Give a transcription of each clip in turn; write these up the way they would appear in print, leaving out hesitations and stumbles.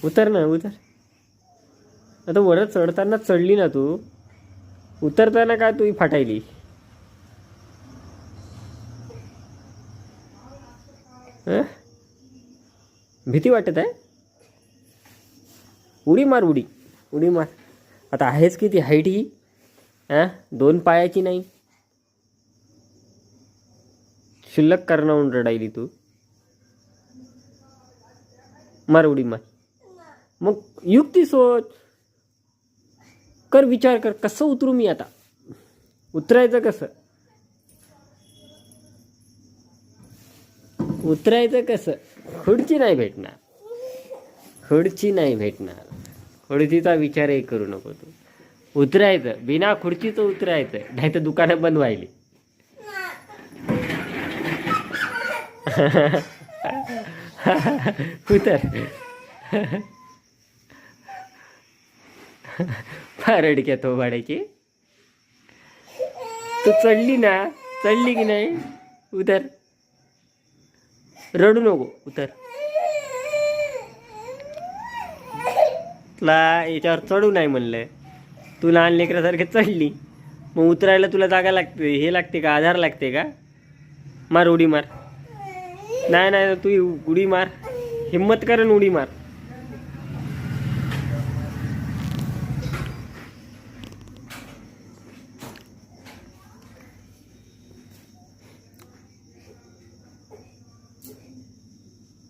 उतर ना उतर. आता वर चढताना चढली ना तू, उतरताना काय तू फाटायली. भीती वाटत आहे. उडी मार, उडी उडी मार. आता आहेच किती हाईट ही. 2 पायाची नाही. शिल्लक करणावून रडायली तू. मार उडी मार. मग युक्ती सोच कर, विचार कर कसं उतरू मी आता. उतरायचं कसं, उतरायचं कसं. खुर्ची नाही भेटणार, खुर्ची नाही भेटणार. खुर्चीचा विचारही करू नको तू. उतरायचं बिना खुर्चीचं उतरायचं, नाही तर दुकानं बंद व्हायली. उतर. फारडक्या तो भाड्याची. तू चढली ना, चढली की नाही. उतर, रडू नको, उतर. तुला याच्यावर चढू नाही म्हणलंय. तू लहान लेकरासारखी चढली, मग उतरायला तुला जागा लागते, हे लागते का, आधार लागते का. मार उडी मार. नाही नाही तू उडी मार, हिम्मत कर उडी मार.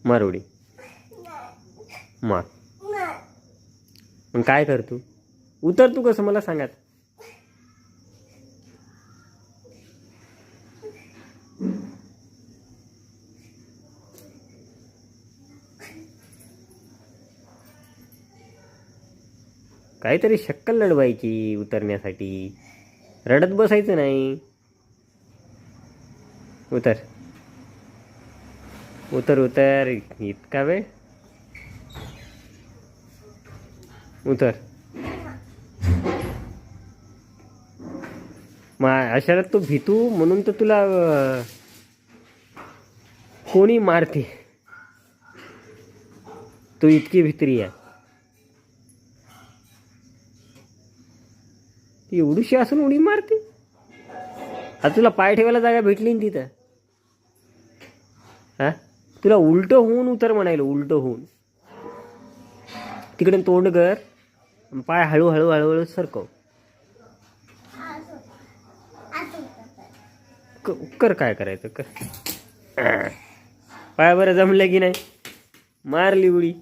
मार उडी मार. मग काय कर तू. उतर तू कसं मला सांगा. काहीतरी शक्कल लढवायची उतरण्यासाठी. रडत बसायचं नाही. उतर उतर उतर. इतका वेळ. उतर. मग अशाला तू भीतू म्हणून तर तुला कोणी मारते. तू इतकी भित्री आहे. ती एवढीशी असून उडी मारते. आता तुला पाय ठेवायला जागा भेटली ना तिथं. तुला उलट होऊन उतर म्हणायला. उलट होऊन तिकडे तोंड कर, पाय हळूहळू हळूहळू सरकव. कर काय करायचं कर. पाय बरं जमलं की नाही. मारली उडी.